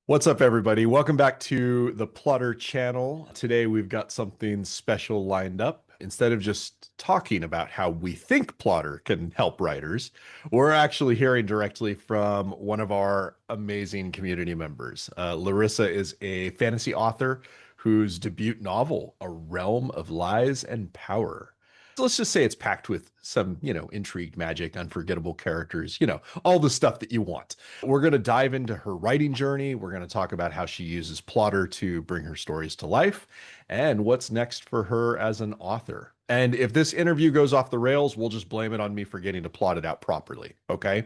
What's up, everybody? Welcome back to the Plottr channel. Today, we've got something special lined up. Instead of just talking about how we think Plottr can help writers, we're actually hearing directly from one of our amazing community members. Larissa is a fantasy author whose debut novel, A Realm of Lies and Power. So let's just say it's packed with some, intrigue, magic, unforgettable characters, all the stuff that you want. We're going to dive into her writing journey. We're going to talk about how she uses Plottr to bring her stories to life and what's next for her as an author. And if this interview goes off the rails, we'll just blame it on me forgetting to plot it out properly. Okay.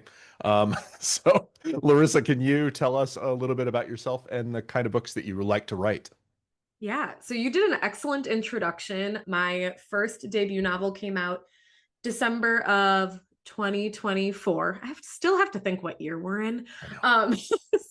So, Larissa, can you tell us a little bit about yourself and the kind of books that you like to write? Yeah, so you did an excellent introduction. My first debut novel came out December of 2024. Still have to think what year we're in. I know. Um,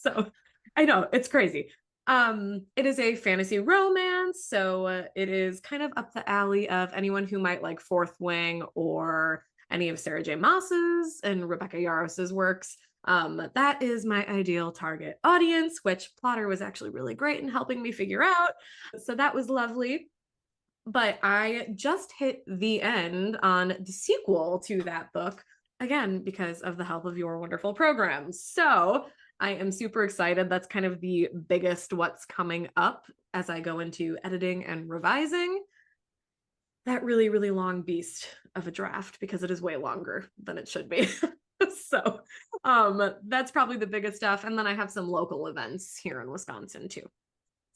so I know it's crazy. It is a fantasy romance, so it is kind of up the alley of anyone who might like Fourth Wing or any of Sarah J. Maas's and Rebecca Yaros's works. That is my ideal target audience, which Plottr was actually really great in helping me figure out. So that was lovely. But I just hit the end on the sequel to that book, again, because of the help of your wonderful programs. So I am super excited. That's kind of the biggest what's coming up as I go into editing and revising. That really, really long beast of a draft, because it is way longer than it should be. So that's probably the biggest stuff. And then I have some local events here in Wisconsin too.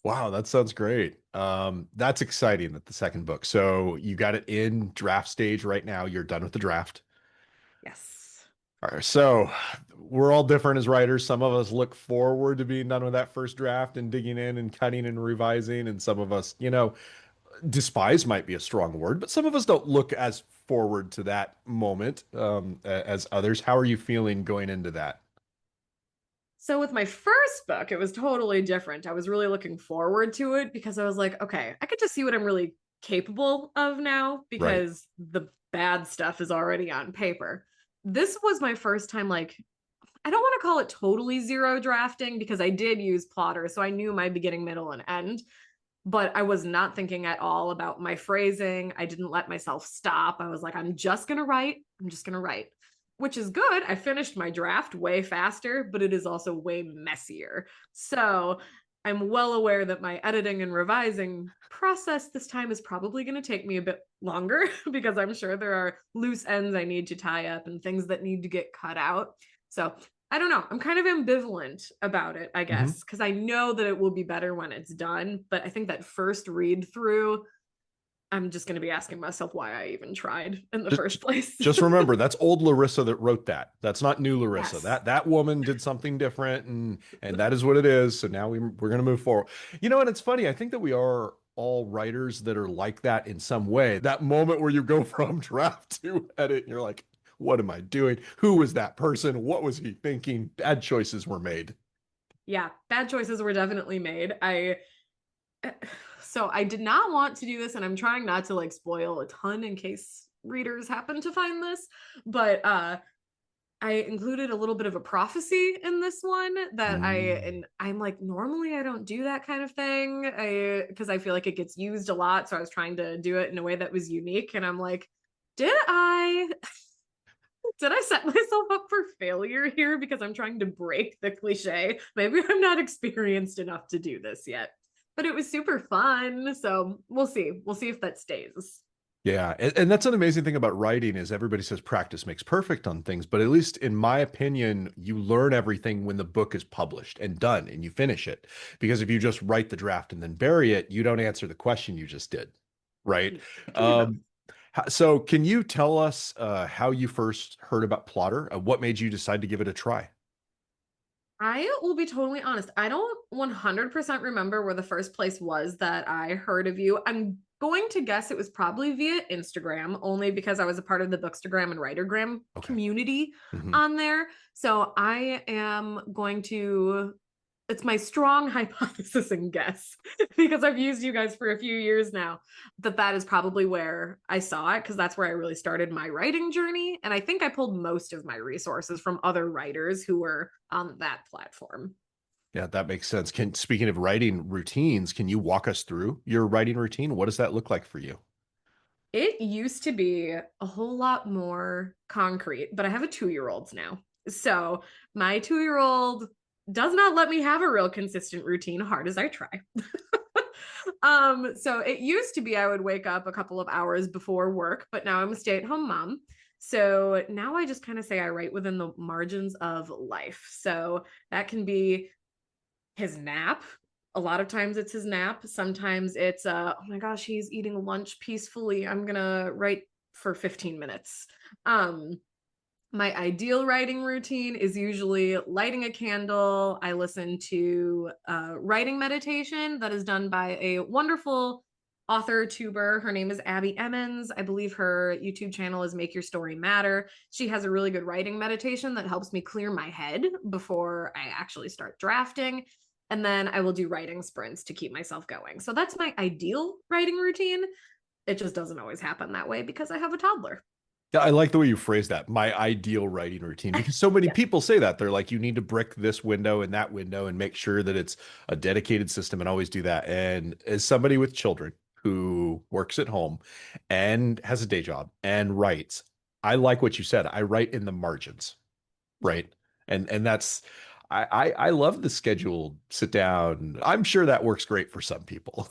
Wow, that sounds great. That's exciting that the second book. So you got it in draft stage right now. You're done with the draft. Yes. All right, so we're all different as writers. Some of us look forward to being done with that first draft and digging in and cutting and revising. And some of us, despise might be a strong word, but some of us don't look as forward to that moment as others. How are you feeling going into that? So with my first book, it was totally different. I was really looking forward to it because I was like, okay, I could just see what I'm really capable of now Right. because the bad stuff is already on paper. This was my first time, like, I don't want to call it totally zero drafting because I did use Plottr, so I knew my beginning, middle, and end, but I was not thinking at all about my phrasing. I didn't let myself stop. I was like, I'm just going to write. I'm just going to write, which is good. I finished my draft way faster, but it is also way messier. So I'm well aware that my editing and revising process this time is probably going to take me a bit longer because I'm sure there are loose ends I need to tie up and things that need to get cut out. So I don't know. I'm kind of ambivalent about it, I Mhm. guess, because I know that it will be better when it's done. But I think that first read through, I'm just going to be asking myself why I even tried in the Just first place. just remember that's old Larissa that wrote that. That's not new Larissa. Yes. That woman did something different and that is what it is. So now we're going to move forward. And it's funny. I think that we are all writers that are like that in some way. That moment where you go from draft to edit, and you're like, what am I doing? Who was that person? What was he thinking? Bad choices were made. Yeah, bad choices were definitely made. So I did not want to do this, and I'm trying not to like spoil a ton in case readers happen to find this, but I included a little bit of a prophecy in this one that Mm. and I'm like, normally I don't do that kind of thing. Because I feel like it gets used a lot. So I was trying to do it in a way that was unique. And I'm like, did I did I set myself up for failure here because I'm trying to break the cliche? Maybe I'm not experienced enough to do this yet. But it was super fun. So we'll see. We'll see if that stays. Yeah, and that's an amazing thing about writing is everybody says practice makes perfect on things, but at least in my opinion, you learn everything when the book is published and done and you finish it. Because if you just write the draft and then bury it, you don't answer the question you just did, right? It can be both. Um, so can you tell us how you first heard about Plotter? What made you decide to give it a try? I will be totally honest. I don't 100% remember where the first place was that I heard of you. I'm going to guess it was probably via Instagram, only because I was a part of the Bookstagram and Writergram Okay. community Hmm. on there. So I am going to it's my strong hypothesis and guess because I've used you guys for a few years now that that is probably where I saw it because that's where I really started my writing journey. And I think I pulled most of my resources from other writers who were on that platform. Yeah, that makes sense. Speaking of writing routines, can you walk us through your writing routine? What does that look like for you? It used to be a whole lot more concrete, but I have a 2-year-old now. So my 2-year-old does not let me have a real consistent routine, hard as I try. So it used to be I would wake up a couple of hours before work, but now I'm a stay-at-home mom. So now I just kind of say I write within the margins of life. So that can be his nap. A lot of times it's his nap. Sometimes it's oh my gosh, he's eating lunch peacefully. I'm gonna write for 15 minutes. Um, my ideal writing routine is usually lighting a candle. I listen to writing meditation that is done by a wonderful author tuber. Her name is Abby Emmons. I believe her YouTube channel is Make Your Story Matter. She has a really good writing meditation that helps me clear my head before I actually start drafting. And then I will do writing sprints to keep myself going. So that's my ideal writing routine. It just doesn't always happen that way because I have a toddler. Yeah, I like the way you phrase that, my ideal writing routine, because so many Yeah. people say that. They're like, you need to brick this window and that window and make sure that it's a dedicated system and always do that. And as somebody with children who works at home and has a day job and writes, I like what you said. I write in the margins, Yeah. right? And that's I love the scheduled sit down. I'm sure that works great for some people.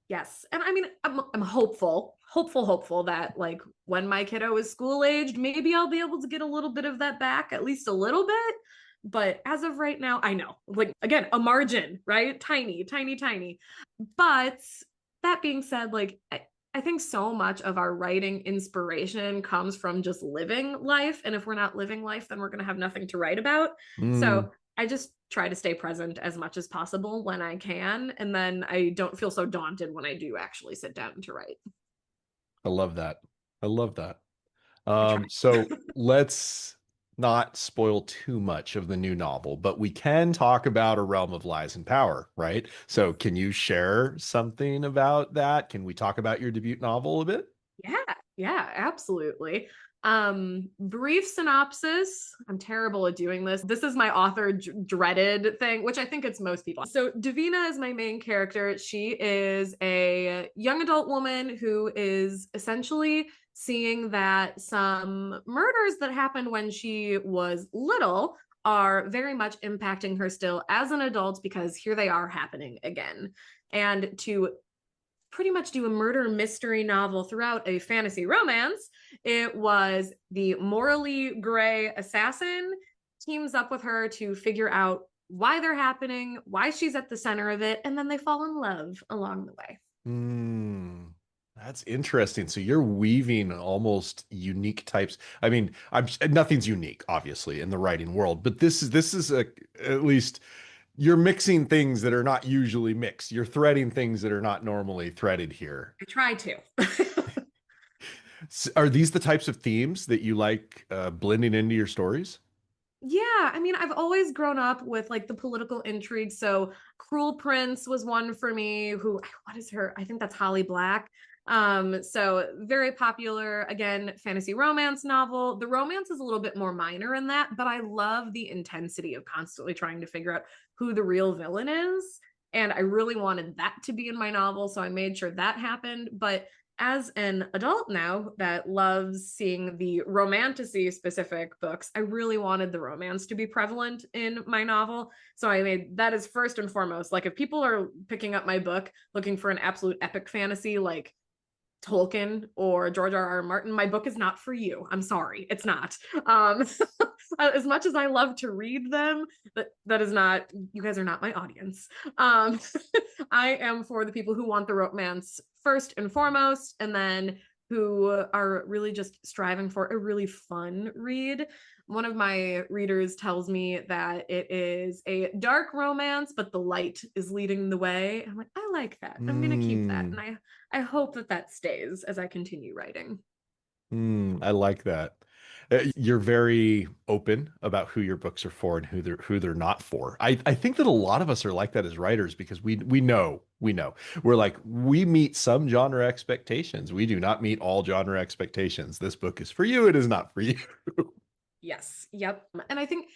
Yes. And I mean, I'm hopeful that like when my kiddo is school aged, maybe I'll be able to get a little bit of that back, at least a little bit. But as of right now, I know, like, again, a margin, right? Tiny, tiny, tiny. But that being said, like, I think so much of our writing inspiration comes from just living life. And if we're not living life, then we're going to have nothing to write about. Mm, So I just try to stay present as much as possible when I can. And then I don't feel so daunted when I do actually sit down to write. I love that. I love that. I try. So let's not spoil too much of the new novel, but we can talk about A Realm of Lies and Power, right? So can you share something about that? Can we talk about your debut novel a bit? Yeah, absolutely. Brief synopsis. I'm terrible at doing this. This is my author dreaded thing, which I think it's most people. So Davina is my main character. She is a young adult woman who is essentially seeing that some murders that happened when she was little are very much impacting her still as an adult because here they are happening again. And to pretty much do a murder mystery novel throughout a fantasy romance, it was the morally gray assassin teams up with her to figure out why they're happening, why she's at the center of it, and then they fall in love along the way. Hmm. That's interesting. So you're weaving almost unique types. I mean, nothing's unique, obviously, in the writing world, but this is at least you're mixing things that are not usually mixed. You're threading things that are not normally threaded here. I try to. Are these the types of themes that you like blending into your stories? Yeah, I mean, I've always grown up with like the political intrigue. So Cruel Prince was one for me, who what is her? I think that's Holly Black. So very popular, again, fantasy romance novel. The romance is a little bit more minor in that, but I love the intensity of constantly trying to figure out who the real villain is. And I really wanted that to be in my novel, so I made sure that happened. But as an adult now that loves seeing the romantasy specific books, I really wanted the romance to be prevalent in my novel. So I made that as first and foremost. Like if people are picking up my book looking for an absolute epic fantasy like Tolkien or George R. R. Martin, my book is not for you. I'm sorry, it's not. As much as I love to read them, that is not. You guys are not my audience. Um, I am for the people who want the romance first and foremost, and then who are really just striving for a really fun read. One of my readers tells me that it is a dark romance, but the light is leading the way. I'm like, I like that. I'm gonna keep that, and Mm, I hope that that stays as I continue writing. I like that. You're very open about who your books are for and who they're not for. I think that a lot of us are like that as writers because we know we're like we meet some genre expectations. We do not meet all genre expectations. This book is for you. It is not for you. Yes. Yep. And I think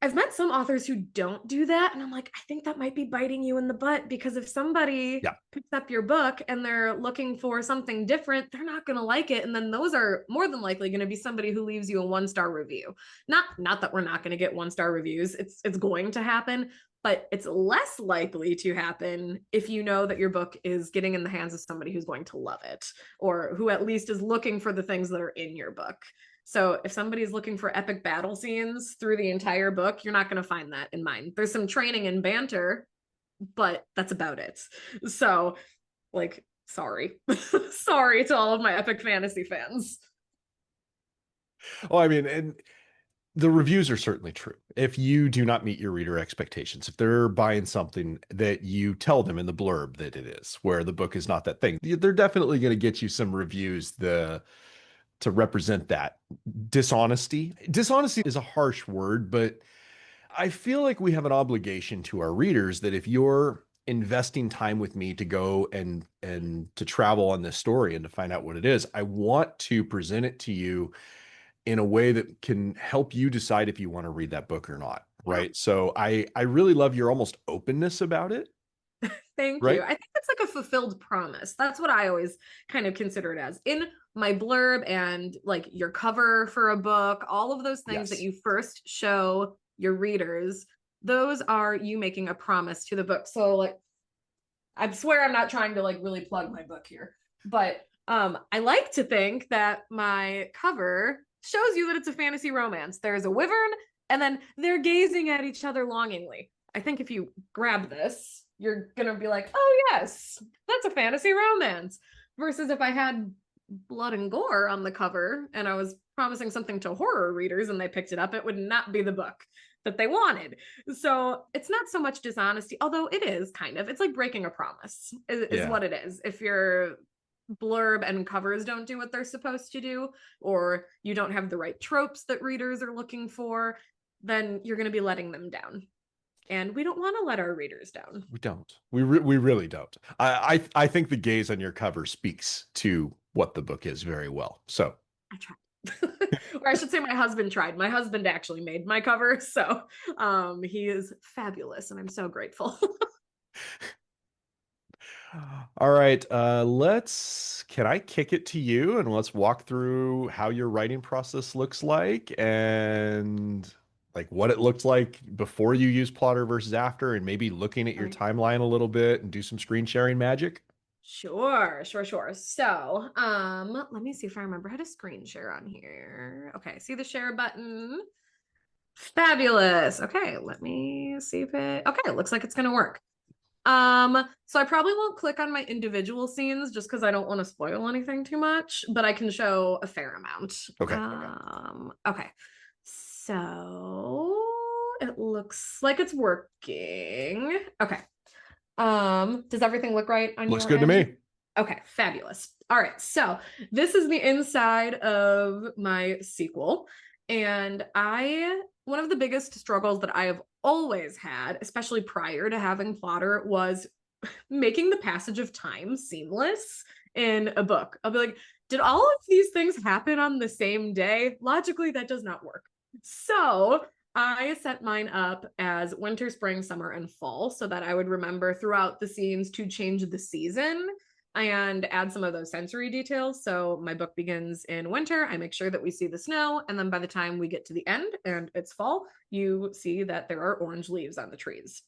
I've met some authors who don't do that. And I'm like, I think that might be biting you in the butt, because if somebody Yeah. picks up your book and they're looking for something different, they're not going to like it. And then those are more than likely going to be somebody who leaves you a 1-star review. Not that we're not going to get 1-star reviews. It's going to happen, but it's less likely to happen if you know that your book is getting in the hands of somebody who's going to love it, or who at least is looking for the things that are in your book. So if somebody's looking for epic battle scenes through the entire book, you're not going to find that in mine. There's some training and banter, but that's about it. So, like, sorry. Sorry to all of my epic fantasy fans. Oh, I mean, and the reviews are certainly true. If you do not meet your reader expectations, if they're buying something that you tell them in the blurb that it is, where the book is not that thing, they're definitely going to get you some reviews to represent that dishonesty. Dishonesty is a harsh word, but I feel like we have an obligation to our readers that if you're investing time with me to go and to travel on this story and to find out what it is, I want to present it to you in a way that can help you decide if you want to read that book or not, Yeah. right? So I really love your almost openness about it, Thank you. right? I think it's like a fulfilled promise. That's what I always kind of consider it as. In my blurb and like your cover for a book, all of those things that Yes. you first show your readers, those are you making a promise to the book. So like, I swear I'm not trying to like really plug my book here, but I like to think that my cover shows you that it's a fantasy romance. There's a wyvern and then they're gazing at each other longingly. I think if you grab this, you're gonna be like, oh yes, that's a fantasy romance. Versus if I had blood and gore on the cover and I was promising something to horror readers and they picked it up, it would not be the book that they wanted. So it's not so much dishonesty, although it is kind of. It's like breaking a promise, is Yeah. what it is. If your blurb and covers don't do what they're supposed to do, or you don't have the right tropes that readers are looking for, then you're going to be letting them down. And we don't want to let our readers down. We don't. We really don't. I think the gaze on your cover speaks to what the book is very well. So I tried. Or I should say my husband tried. My husband actually made my cover, so he is fabulous and I'm so grateful. all right, can I kick it to you and let's walk through how your writing process looks like and like what it looked like before you use Plotter versus after and maybe looking at your Right. timeline a little bit and do some screen sharing magic? Sure. So, let me see if I remember how to screen share on here. Okay, see the share button. Fabulous. Okay, let me see if okay, it looks like it's gonna work. So I probably won't click on my individual scenes just because I don't want to spoil anything too much, but I can show a fair amount. Okay. Okay. So it looks like it's working. Okay. Does everything look right on Looks your good to end? me. Okay, fabulous. All right, so this is the inside of my sequel. And one of the biggest struggles that I have always had, especially prior to having Plotter, was making the passage of time seamless in a book. I'll be like, did all of these things happen on the same day? Logically, that does not work. So I set mine up as winter, spring, summer, and fall so that I would remember throughout the scenes to change the season and add some of those sensory details. So my book begins in winter. I make sure that we see the snow. And then by the time we get to the end and it's fall, you see that there are orange leaves on the trees.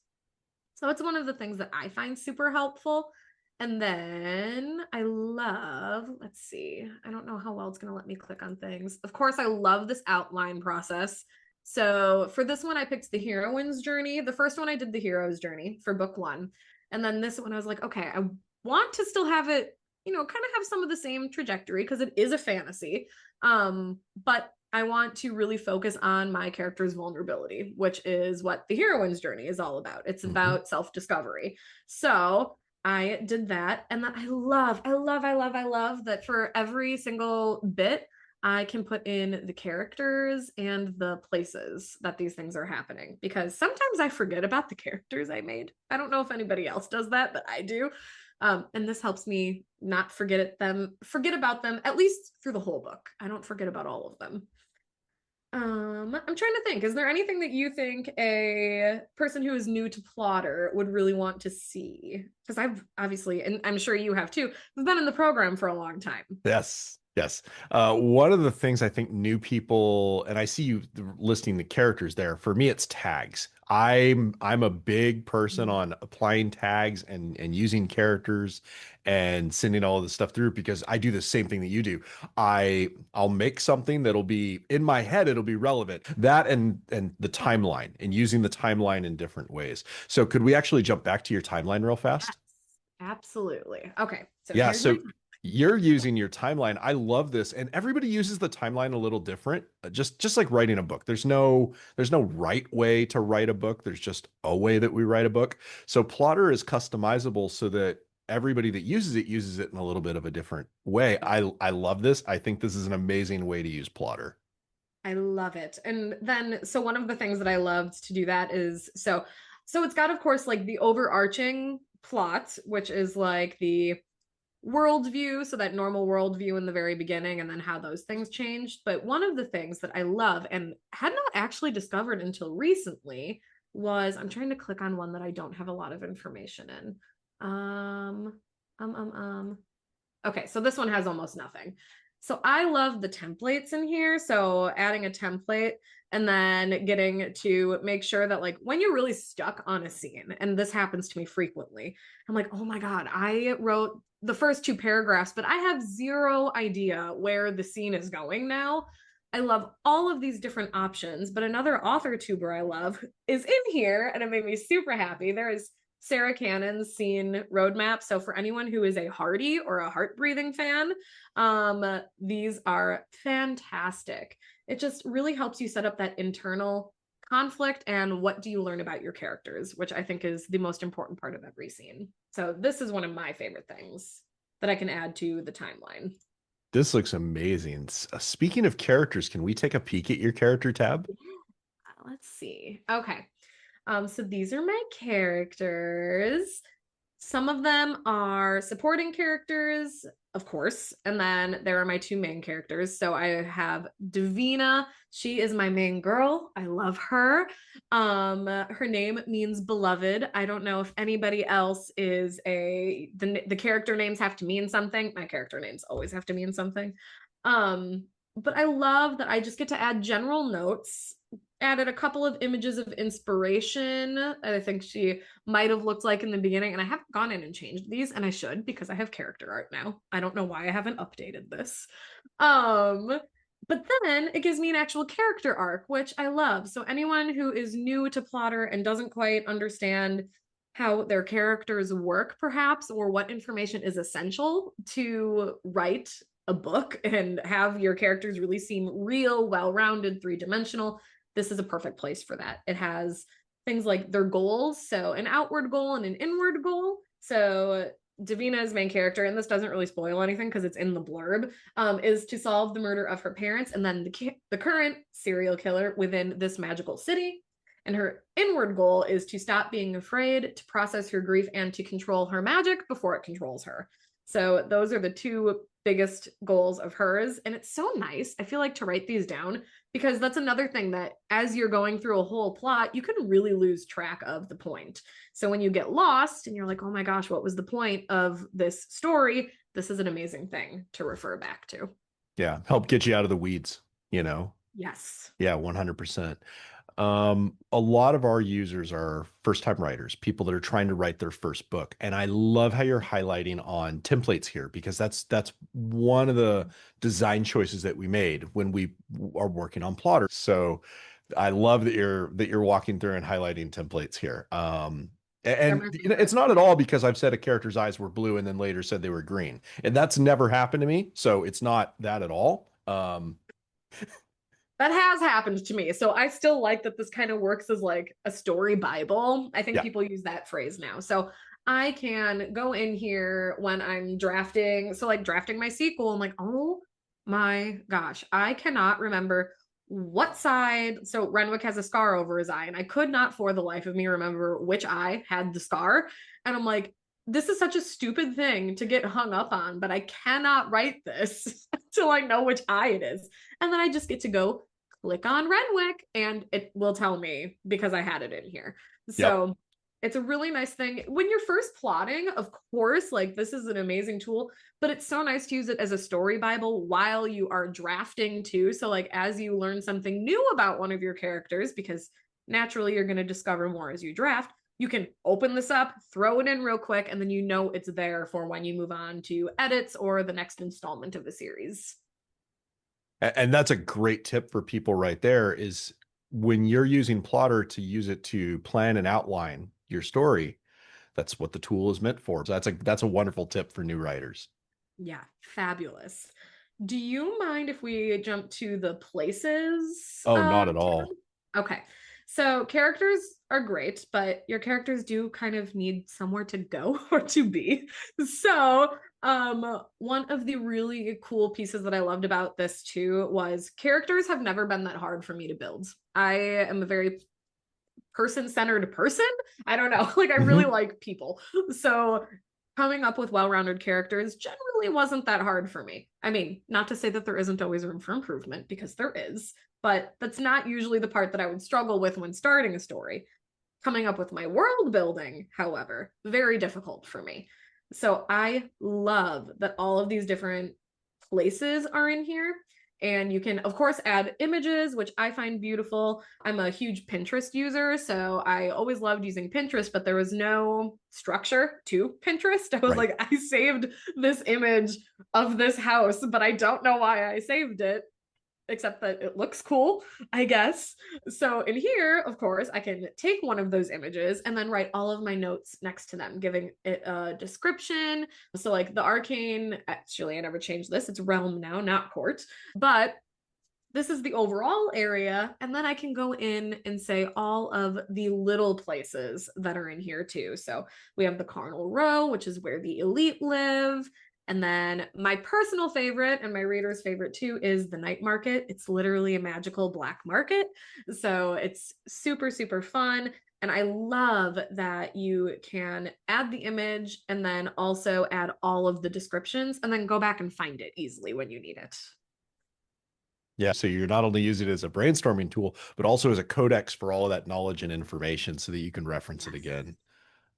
So it's one of the things that I find super helpful. And then let's see, I don't know how well it's going to let me click on things. Of course, I love this outline process. So for this one, I picked the heroine's journey. The first one I did the hero's journey for book one. And then this one, I was like, okay, I want to still have it, kind of have some of the same trajectory because it is a fantasy. But I want to really focus on my character's vulnerability, which is what the heroine's journey is all about. It's about self-discovery. So I did that. And then I love that for every single bit, I can put in the characters and the places that these things are happening because sometimes I forget about the characters I made. I don't know if anybody else does that, but I do. And this helps me not forget about them, at least through the whole book. I don't forget about all of them. I'm trying to think. Is there anything that you think a person who is new to Plotter would really want to see? Because I've obviously, and I'm sure you have too, we've been in the program for a long time. Yes, yes. One of the things I think new people, and I see you listing the characters there. For me, it's tags. I'm a big person on applying tags and using characters and sending all of this stuff through because I do the same thing that you do. I'll make something that'll be in my head, it'll be relevant. That and the timeline and using the timeline in different ways. So could we actually jump back to your timeline real Yes, fast? absolutely. Okay, so Yeah, here's my so you're using your timeline. I love this. And everybody uses the timeline a little different. Just like writing a book. There's no right way to write a book. There's just a way that we write a book. So Plotter is customizable so that everybody that uses it in a little bit of a different way. I love this. I think this is an amazing way to use Plotter. I love it. And then so one of the things that I loved to do that is so it's got of course like the overarching plot, which is like the worldview, so that normal worldview in the very beginning and then how those things changed. But one of the things that I love and had not actually discovered until recently was I'm trying to click on one that I don't have a lot of information in. Um, um, um, um. Okay, so this one has almost nothing. So I love the templates in here. So adding a template and then getting to make sure that like when you're really stuck on a scene, and this happens to me frequently, I'm like, oh my God, I wrote the first two paragraphs, but I have zero idea where the scene is going now. I love all of these different options, but another author tuber I love is in here, and it made me super happy. There is Sarah Cannon's scene roadmap. So for anyone who is a Hardy or a Heart Breathing fan, these are fantastic. It just really helps you set up that internal conflict and what do you learn about your characters, which I think is the most important part of every scene. So this is one of my favorite things that I can add to the timeline. This looks amazing. Speaking of characters, can we take a peek at your character tab? Let's see. Okay. So these are my characters. Some of them are supporting characters, of course, and then there are my two main characters. So I have Davina. She is my main girl. I love her. Her name means beloved. I don't know if anybody else is the character names have to mean something. My character names always have to mean something. But I love that I just get to add general notes, added a couple of images of inspiration that I think she might have looked like in the beginning. And I haven't gone in and changed these, and I should because I have character art now. I don't know why I haven't updated this. But then it gives me an actual character arc, which I love. So anyone who is new to Plotter and doesn't quite understand how their characters work, perhaps, or what information is essential to write a book and have your characters really seem real, well-rounded, three-dimensional, this is a perfect place for that. It has things like their goals, so an outward goal and an inward goal. So Davina's main character, and this doesn't really spoil anything because it's in the blurb, is to solve the murder of her parents and then the current serial killer within this magical city. And her inward goal is to stop being afraid, to process her grief, and to control her magic before it controls her. So those are the two biggest goals of hers. And it's so nice, I feel like, to write these down because that's another thing that as you're going through a whole plot, you can really lose track of the point. So when you get lost and you're like, oh my gosh, what was the point of this story? This is an amazing thing to refer back to. Yeah, help get you out of the weeds, you know? Yes. Yeah, 100%. A lot of our users are first-time writers, people that are trying to write their first book. And I love how you're highlighting on templates here because that's one of the design choices that we made when we are working on Plotter. So I love that you're walking through and highlighting templates here. They're And my you know, it's favorite. not at all because I've said a character's eyes were blue and then later said they were green. And that's never happened to me. So it's not that at all. That has happened to me. So I still like that this kind of works as like a story Bible. I think Yeah. people use that phrase now. So I can go in here when I'm drafting. So like drafting my sequel, I'm like, oh my gosh, I cannot remember what side. So Renwick has a scar over his eye, and I could not for the life of me remember which eye had the scar. And I'm like, this is such a stupid thing to get hung up on, but I cannot write this until I know which eye it is. And then I just get to go click on Renwick and it will tell me because I had it in here. Yep. So it's a really nice thing when you're first plotting. Of course, like this is an amazing tool, but it's so nice to use it as a story Bible while you are drafting too. So like as you learn something new about one of your characters, because naturally you're going to discover more as you draft, you can open this up, throw it in real quick, and then you know it's there for when you move on to edits or the next installment of the series. And that's a great tip for people right there is when you're using Plottr to use it to plan and outline your story, that's what the tool is meant for. So that's a wonderful tip for new writers. Yeah, fabulous. Do you mind if we jump to the places Oh, not at tab? all. Okay. So characters are great, but your characters do kind of need somewhere to go or to be. So, one of the really cool pieces that I loved about this too was characters have never been that hard for me to build. I am a very person-centered person. I don't know. Like I really Mhm. like people. So coming up with well-rounded characters generally wasn't that hard for me. I mean, not to say that there isn't always room for improvement because there is, but that's not usually the part that I would struggle with when starting a story. Coming up with my world building, however, very difficult for me. So I love that all of these different places are in here. And you can, of course, add images, which I find beautiful. I'm a huge Pinterest user, so I always loved using Pinterest, but there was no structure to Pinterest. I was Right. like, I saved this image of this house, but I don't know why I saved it except that it looks cool, I guess. So in here, of course, I can take one of those images and then write all of my notes next to them, giving it a description. So like the arcane, actually, I never changed this. It's realm now, not court. But this is the overall area. And then I can go in and say all of the little places that are in here too. So we have the Carnal Row, which is where the elite live. And then my personal favorite and my reader's favorite too is the night market. It's literally a magical black market. So it's super, super fun. And I love that you can add the image and then also add all of the descriptions and then go back and find it easily when you need it. Yeah. So you're not only using it as a brainstorming tool, but also as a codex for all of that knowledge and information so that you can reference it Yes. again.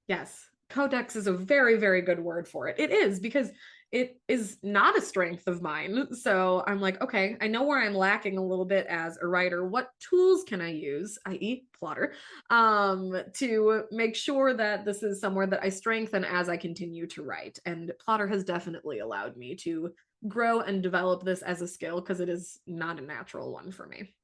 Yes. Codex is a very, very good word for it. It is because it is not a strength of mine. So I'm like, okay, I know where I'm lacking a little bit as a writer. What tools can I use, i.e., Plottr, to make sure that this is somewhere that I strengthen as I continue to write? And Plottr has definitely allowed me to grow and develop this as a skill because it is not a natural one for me.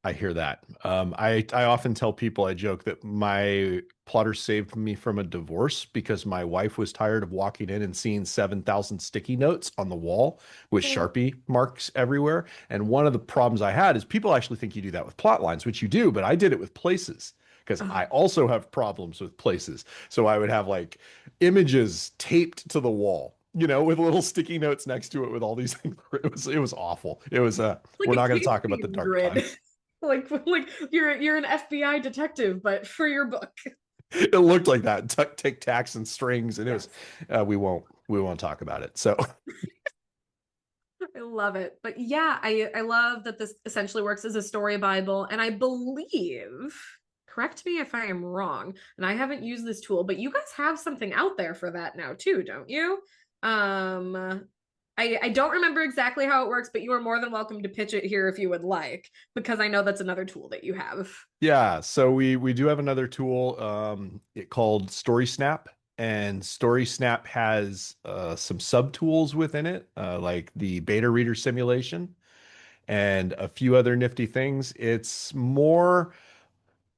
I hear that. I often tell people, I joke that my Plottr saved me from a divorce because my wife was tired of walking in and seeing 7,000 sticky notes on the wall with Oh. Sharpie marks everywhere. And one of the problems I had is people actually think you do that with plot lines, which you do, but I did it with places because I Oh. also have problems with places. So I would have like images taped to the wall, with little sticky notes next to it with all these things. It was awful. It was Like we're a not going to talk about the campaign dark grid. times. Like you're an FBI detective, but for your book. It looked like that. Tic tacs and strings, and it was. Yes. We won't talk about it. So I love it. But yeah, I love that this essentially works as a story Bible. And I believe, correct me if I am wrong, and I haven't used this tool, but you guys have something out there for that now too, don't you? Um, I don't remember exactly how it works, but you are more than welcome to pitch it here if you would like, because I know that's another tool that you have. yeah, so we do have another tool, it called Story Snap, and Story Snap has some sub tools within it, like the beta reader simulation and a few other nifty things. It's more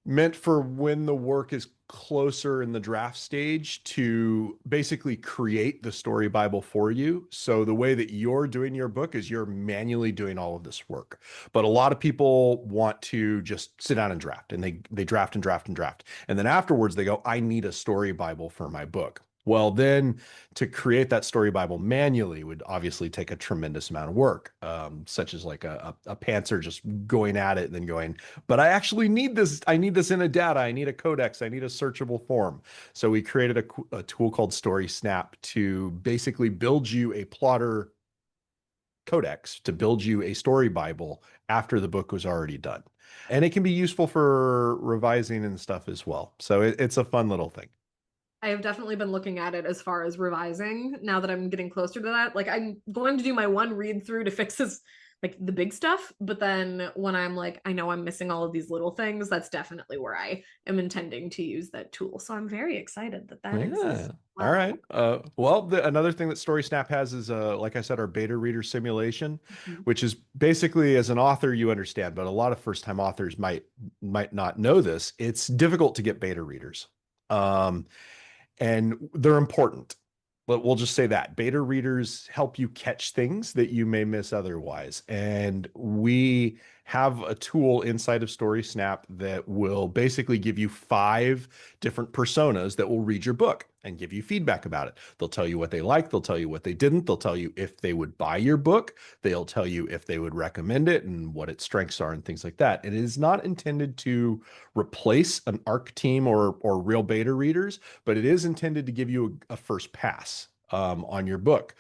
meant for when the work is closer in the draft stage to basically create the story Bible for you. So the way that you're doing your book is you're manually doing all of this work. But a lot of people want to just sit down and draft, and they draft and draft and draft. And then afterwards they go, I need a story Bible for my book. Well, then to create that story Bible manually would obviously take a tremendous amount of work, such as like a pantser just going at it and then going, but I actually need this. I need this in a data. I need a codex. I need a searchable form. So we created a tool called Story Snap to basically build you a Plottr codex to build you a story Bible after the book was already done. And it can be useful for revising and stuff as well. So it's a fun little thing. I have definitely been looking at it as far as revising now that I'm getting closer to that. Like I'm going to do my one read through to fix this, like the big stuff, but then when I'm like I know I'm missing all of these little things, that's definitely where I am intending to use that tool. So I'm very excited that that exists. Yeah. All Wow. right. Well, another thing that StorySnap has is, like I said, our beta reader simulation, Mhm. which is basically, as an author, you understand, but a lot of first-time authors might not know this. It's difficult to get beta readers, um, and they're important. But we'll just say that beta readers help you catch things that you may miss otherwise. And we have a tool inside of StorySnap that will basically give you 5 different personas that will read your book and give you feedback about it. They'll tell you what they like, they'll tell you what they didn't, they'll tell you if they would buy your book, they'll tell you if they would recommend it and what its strengths are and things like that. And it is not intended to replace an ARC team or real beta readers, but it is intended to give you a first pass on your book.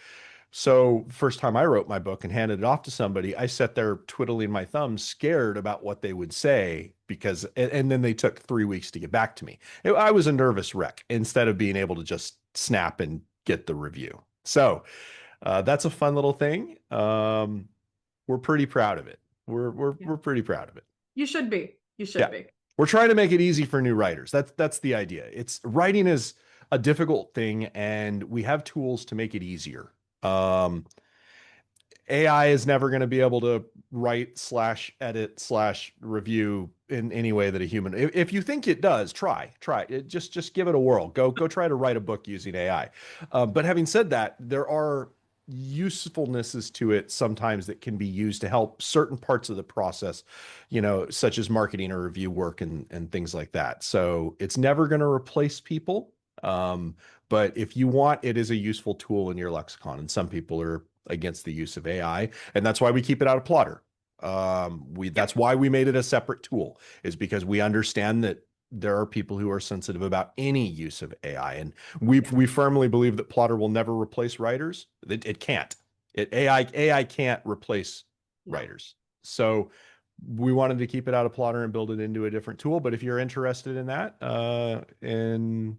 So first time I wrote my book and handed it off to somebody, I sat there twiddling my thumbs, scared about what they would say because, and then they took 3 weeks to get back to me. I was a nervous wreck instead of being able to just snap and get the review. So that's a fun little thing. We're pretty proud of it. Yeah. We're pretty proud of it. You should be. You should Yeah. be. We're trying to make it easy for new writers. That's the idea. It's writing is a difficult thing, and we have tools to make it easier. Um, AI is never going to be able to write slash edit slash review in any way that a human. If you think it does, try it. Just give it a whirl. Go try to write a book using AI. But having said that, there are usefulnesses to it sometimes that can be used to help certain parts of the process, such as marketing or review work and things like that. So it's never going to replace people. But if you want, it is a useful tool in your lexicon. And some people are against the use of AI, and that's why we keep it out of Plottr. That's why we made it a separate tool, is because we understand that there are people who are sensitive about any use of AI, and we firmly believe that Plottr will never replace writers. It can't. AI can't replace writers. So we wanted to keep it out of Plottr and build it into a different tool. But if you're interested in that, in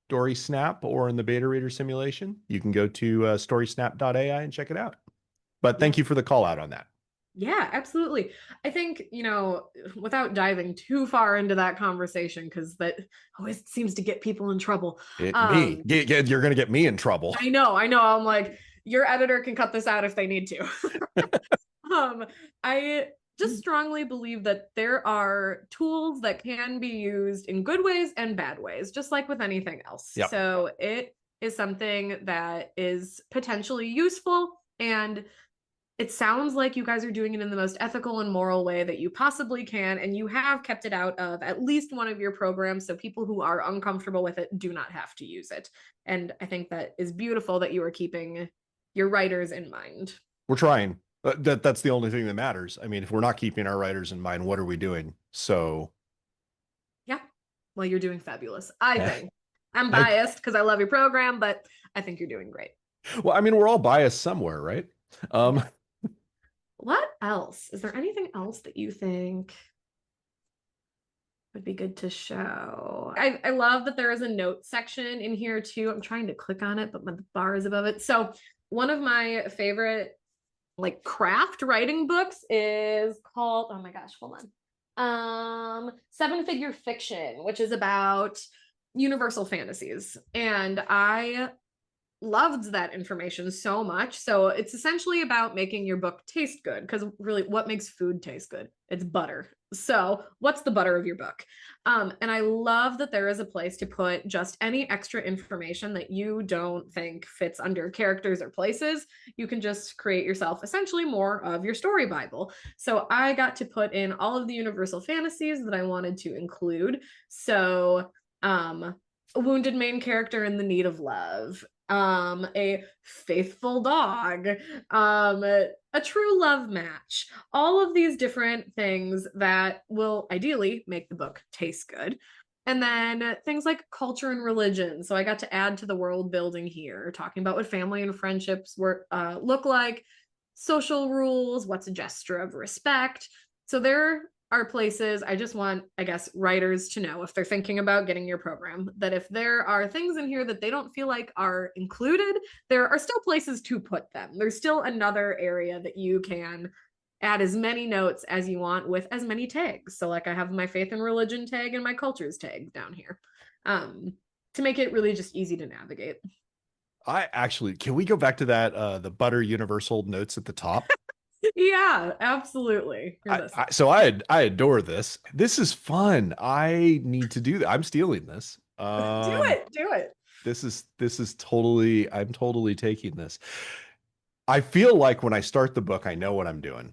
StorySnap or in the beta reader simulation, you can go to storysnap.ai and check it out. But thank you for the call out on that. Yeah, absolutely. I think, without diving too far into that conversation, because that always seems to get people in trouble. You're going to get me in trouble. I know. I'm like, your editor can cut this out if they need to. I just strongly believe that there are tools that can be used in good ways and bad ways, just like with anything else. Yep. So it is something that is potentially useful, and it sounds like you guys are doing it in the most ethical and moral way that you possibly can, and you have kept it out of at least one of your programs, so people who are uncomfortable with it do not have to use it. And I think that is beautiful that you are keeping your writers in mind. We're trying. That's the only thing that matters. I mean, if we're not keeping our writers in mind, what are we doing? So yeah, well, you're doing fabulous, I think. I'm biased because I love your program, but I think you're doing great. Well, I mean, we're all biased somewhere, right? What else? Is there anything else that you think would be good to show? I love that there is a note section in here too. I'm trying to click on it, but my bar is above it. So one of my favorite craft writing books is called, oh my gosh, hold on. Seven Figure Fiction, which is about universal fantasies. And I loved that information so much. So it's essentially about making your book taste good, because really, what makes food taste good? It's butter. So what's the butter of your book? And I love that there is a place to put just any extra information that you don't think fits under characters or places. You can just create yourself essentially more of your story Bible. So I got to put in all of the universal fantasies that I wanted to include. So a wounded main character in the need of love, a faithful dog, a true love match, all of these different things that will ideally make the book taste good. And then things like culture and religion. So I got to add to the world building here, talking about what family and friendships look like, social rules, what's a gesture of respect. So there are places I just want, I guess, writers to know if they're thinking about getting your program, that if there are things in here that they don't feel like are included, there are still places to put them. There's still another area that you can add as many notes as you want with as many tags. So like I have my faith and religion tag and my cultures tag down here, to make it really just easy to navigate. I actually, can we go back to that the butter universal notes at the top? Yeah, absolutely. Hear this. I adore this. This is fun. I need to do that. I'm stealing this. Do it. Do it. This is totally, I'm totally taking this. I feel like when I start the book, I know what I'm doing.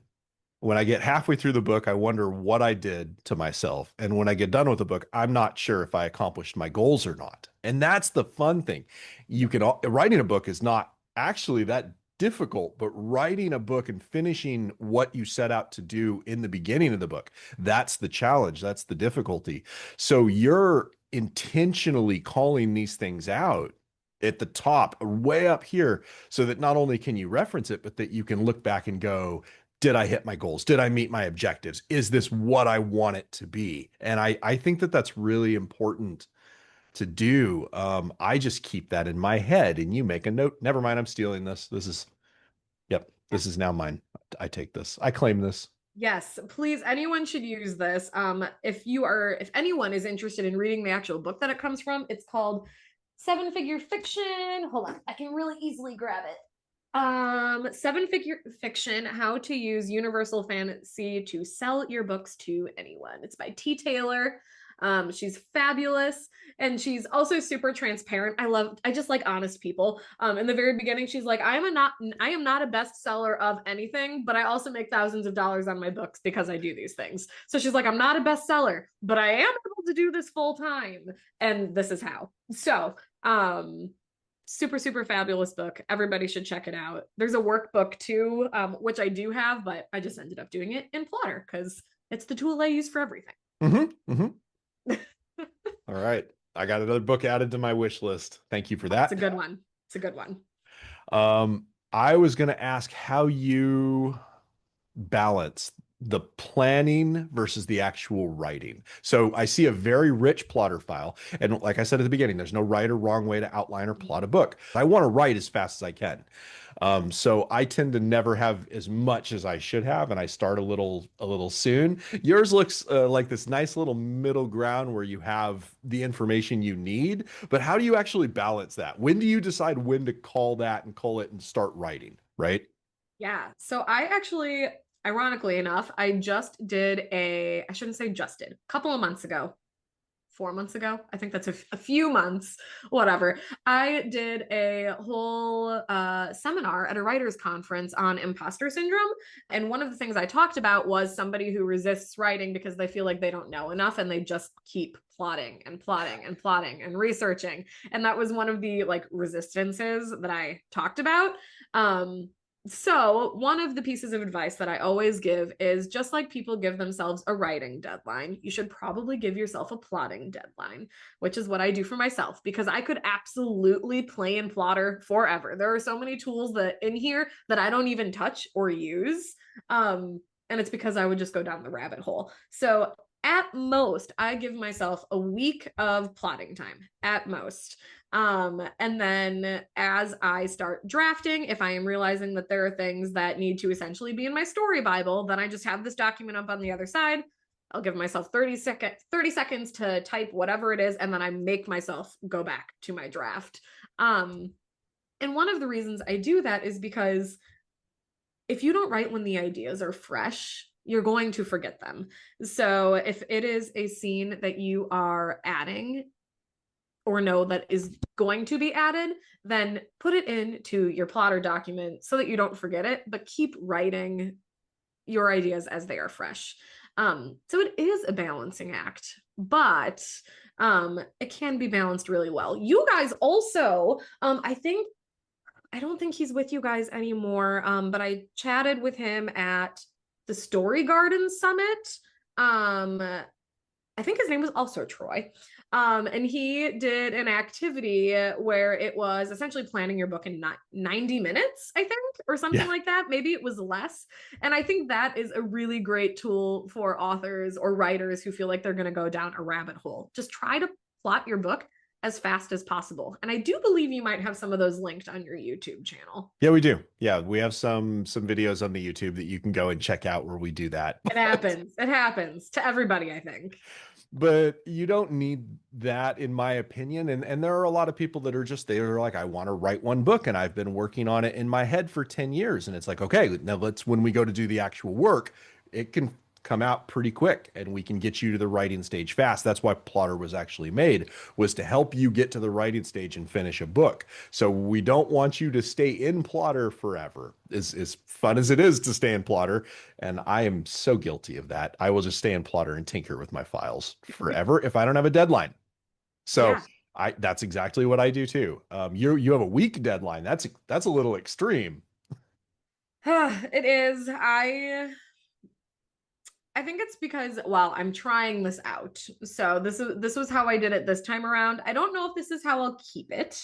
When I get halfway through the book, I wonder what I did to myself. And when I get done with the book, I'm not sure if I accomplished my goals or not. And that's the fun thing. Writing a book is not actually that difficult, but writing a book and finishing what you set out to do in the beginning of the book, that's the challenge. That's the difficulty. So you're intentionally calling these things out at the top, way up here, so that not only can you reference it, but that you can look back and go, did I hit my goals? Did I meet my objectives? Is this what I want it to be? And I think that that's really important to do. I just keep that in my head and you make a note. Never mind, I'm stealing this. Yep, this is now mine. I take this. I claim this. Yes, please, anyone should use this. If anyone is interested in reading the actual book that it comes from, it's called Seven Figure Fiction. Hold on, I can really easily grab it. Seven Figure Fiction: How to Use Universal Fantasy to Sell Your Books to Anyone. It's by T. Taylor. She's fabulous, and she's also super transparent. I just like honest people. In the very beginning, she's like, I am not a bestseller of anything, but I also make thousands of dollars on my books because I do these things. So she's like, I'm not a bestseller, but I am able to do this full time, and this is how. So, super, super fabulous book. Everybody should check it out. There's a workbook too, which I do have, but I just ended up doing it in Plottr because it's the tool I use for everything. All right. I got another book added to my wish list. Thank you for that. It's a good one. It's a good one. I was going to ask how you balance the planning versus the actual writing. So I see a very rich plotter file. And like I said at the beginning, there's no right or wrong way to outline or plot a book. I want to write as fast as I can. So I tend to never have as much as I should have, and I start a little soon. Yours looks like this nice little middle ground where you have the information you need, but how do you actually balance that? When do you decide when to call that and call it and start writing, right? Yeah. So I actually, ironically enough, I shouldn't say just did, a couple of months ago, 4 months ago. I think that's a few months, whatever. I did a whole seminar at a writers conference on imposter syndrome. And one of the things I talked about was somebody who resists writing because they feel like they don't know enough and they just keep plotting and plotting and plotting and researching. And that was one of the like resistances that I talked about. So one of the pieces of advice that I always give is, just like people give themselves a writing deadline, you should probably give yourself a plotting deadline, which is what I do for myself, because I could absolutely play in Plottr forever. There are so many tools that in here that I don't even touch or use. And it's because I would just go down the rabbit hole. So at most, I give myself a week of plotting time at most. And then as I start drafting, if I am realizing that there are things that need to essentially be in my story Bible, then I just have this document up on the other side. I'll give myself 30 seconds to type whatever it is, and then I make myself go back to my draft. And one of the reasons I do that is because if you don't write when the ideas are fresh, you're going to forget them. So if it is a scene that you are adding or know that is going to be added, then put it into your Plottr document so that you don't forget it, but keep writing your ideas as they are fresh. So it is a balancing act, but it can be balanced really well. You guys also, I don't think he's with you guys anymore, but I chatted with him at the Story Garden Summit. I think his name was also Troy. And he did an activity where it was essentially planning your book in 90 minutes, I think, or something Yeah. like that. Maybe it was less. And I think that is a really great tool for authors or writers who feel like they're going to go down a rabbit hole. Just try to plot your book as fast as possible. And I do believe you might have some of those linked on your YouTube channel. Yeah, we do. Yeah, we have some videos on the YouTube that you can go and check out where we do that. It happens. It happens to everybody, I think. But you don't need that, in my opinion. And there are a lot of people that are just, they're like, I want to write one book and I've been working on it in my head for 10 years. And it's like, okay, now when we go to do the actual work, it can come out pretty quick and we can get you to the writing stage fast. That's why Plottr was actually made, was to help you get to the writing stage and finish a book. So we don't want you to stay in Plottr forever. As fun as it is to stay in Plottr, and I am so guilty of that. I will just stay in Plottr and tinker with my files forever if I don't have a deadline. So Yeah. that's exactly what I do too. You have a week deadline. That's a little extreme. It is. I think it's because, well, I'm trying this out. So this was how I did it this time around. I don't know if this is how I'll keep it.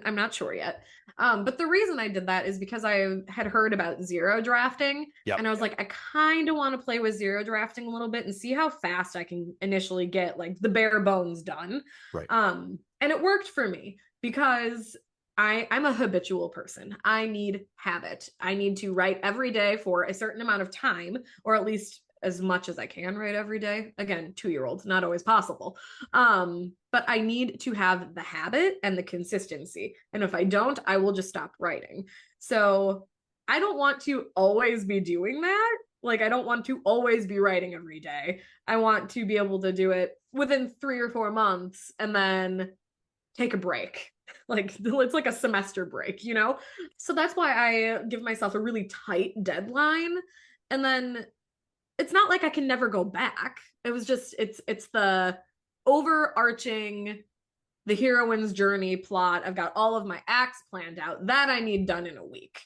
I'm not sure yet. But the reason I did that is because I had heard about zero drafting, Yep. and I was like, I kind of want to play with zero drafting a little bit and see how fast I can initially get like the bare bones done. Right. And it worked for me because I'm a habitual person. I need habit. I need to write every day for a certain amount of time, or at least as much as I can write every day. Again, 2-year-olds, not always possible. But I need to have the habit and the consistency. And if I don't, I will just stop writing. So I don't want to always be doing that. Like, I don't want to always be writing every day. I want to be able to do it within 3 or 4 months and then take a break. Like, it's like a semester break, you know? So that's why I give myself a really tight deadline. And then it's not like I can never go back. It was just it's the overarching the heroine's journey plot. I've got all of my acts planned out that I need done in a week.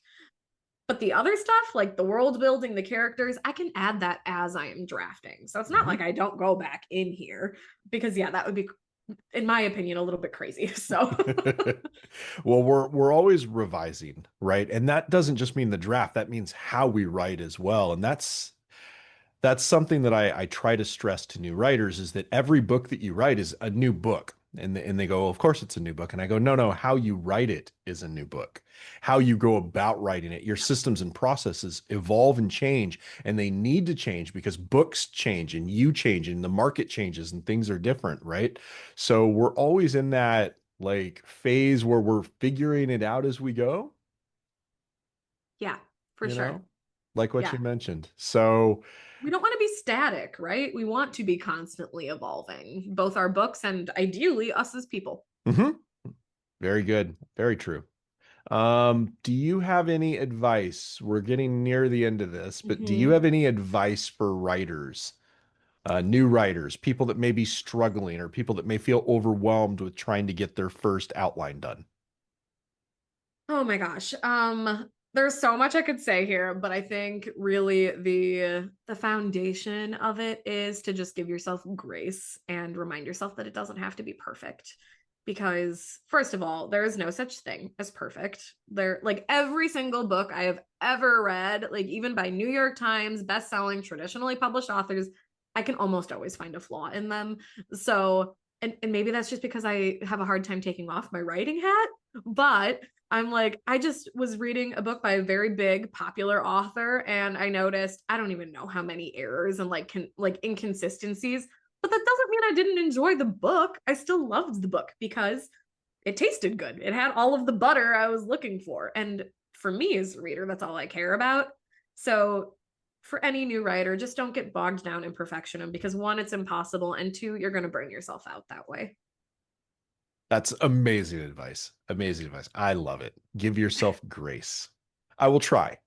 But the other stuff, like the world building, the characters, I can add that as I am drafting. So it's not like I don't go back in here because yeah, that would be, in my opinion, a little bit crazy. So Well, we're always revising, right? And that doesn't just mean the draft, that means how we write as well. And that's something that I try to stress to new writers, is that every book that you write is a new book. And they go, of course it's a new book. And I go, no, how you write it is a new book. How you go about writing it, your systems and processes evolve and change, and they need to change because books change and you change and the market changes and things are different, right? So we're always in that like phase where we're figuring it out as we go, yeah, for you sure. know, like what Yeah. you mentioned. So We don't want to be static, right? We want to be constantly evolving, both our books and ideally us as people. mhm. Very good. Very true. Do you have any advice? We're getting near the end of this, but do you Mm-hmm. have any advice for writers, new writers, people that may be struggling or people that may feel overwhelmed with trying to get their first outline done? Oh my gosh. There's so much I could say here, but I think really the foundation of it is to just give yourself grace and remind yourself that it doesn't have to be perfect. Because first of all, there is no such thing as perfect. There, like every single book I have ever read, like even by New York Times best-selling traditionally published authors, I can almost always find a flaw in them. So, and maybe that's just because I have a hard time taking off my writing hat, but I'm like, I just was reading a book by a very big popular author, and I noticed I don't even know how many errors and like inconsistencies, but that doesn't mean I didn't enjoy the book. I still loved the book because it tasted good. It had all of the butter I was looking for. And for me as a reader, that's all I care about. So for any new writer, just don't get bogged down in perfectionism because one, it's impossible, and two, you're going to burn yourself out that way. That's amazing advice. Amazing advice. I love it. Give yourself grace. I will try.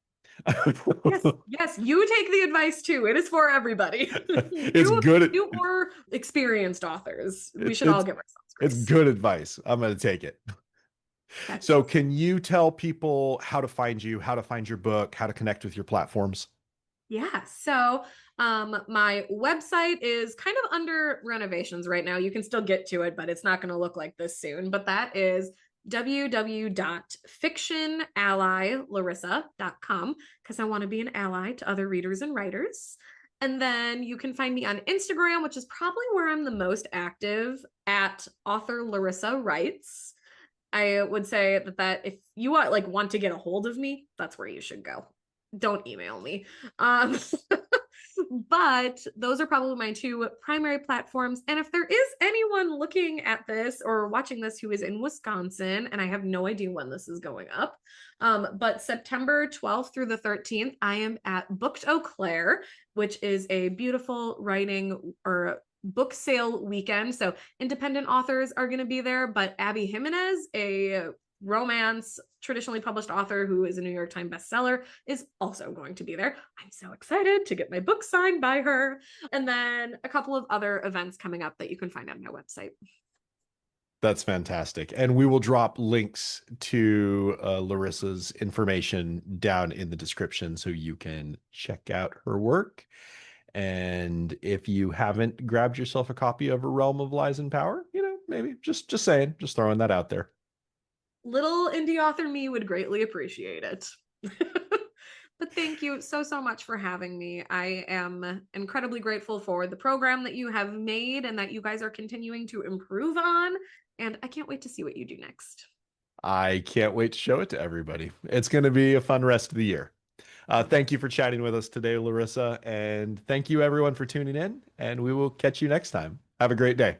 Yes, yes, you take the advice too. It is for everybody. It's good. You or experienced authors. We It, should all it's give ourselves it's grace. good advice. I'm going to take it. So, Fabulous. can you tell people how to find you, how to find your book, how to connect with your platforms? Yeah. So My website is kind of under renovations right now. You can still get to it, but it's not going to look like this soon. But that is www.fictionallylarissa.com because I want to be an ally to other readers and writers. And then you can find me on Instagram, which is probably where I'm the most active, at author Larissa Writes. I would say that if you want to get a hold of me, that's where you should go. Don't email me. But those are probably my two primary platforms. And if there is anyone looking at this or watching this who is in Wisconsin, and I have no idea when this is going up, but September 12th through the 13th, I am at Booked Eau Claire, which is a beautiful writing or book sale weekend. So independent authors are going to be there, but Abby Jimenez, a romance traditionally published author who is a New York Times bestseller, is also going to be there. I'm so excited to get my book signed by her. And then a couple of other events coming up that you can find on my website. That's fantastic. And we will drop links to Larissa's information down in the description so you can check out her work. And if you haven't grabbed yourself a copy of A Realm of Lies and Power, maybe just saying, just throwing that out there. Little indie author me would greatly appreciate it. But thank you so much for having me. I am incredibly grateful for the program that you have made and that you guys are continuing to improve on. And I can't wait to see what you do next. I can't wait to show it to everybody. It's going to be a fun rest of the year. Thank you for chatting with us today, Larissa. And thank you, everyone, for tuning in. And we will catch you next time. Have a great day.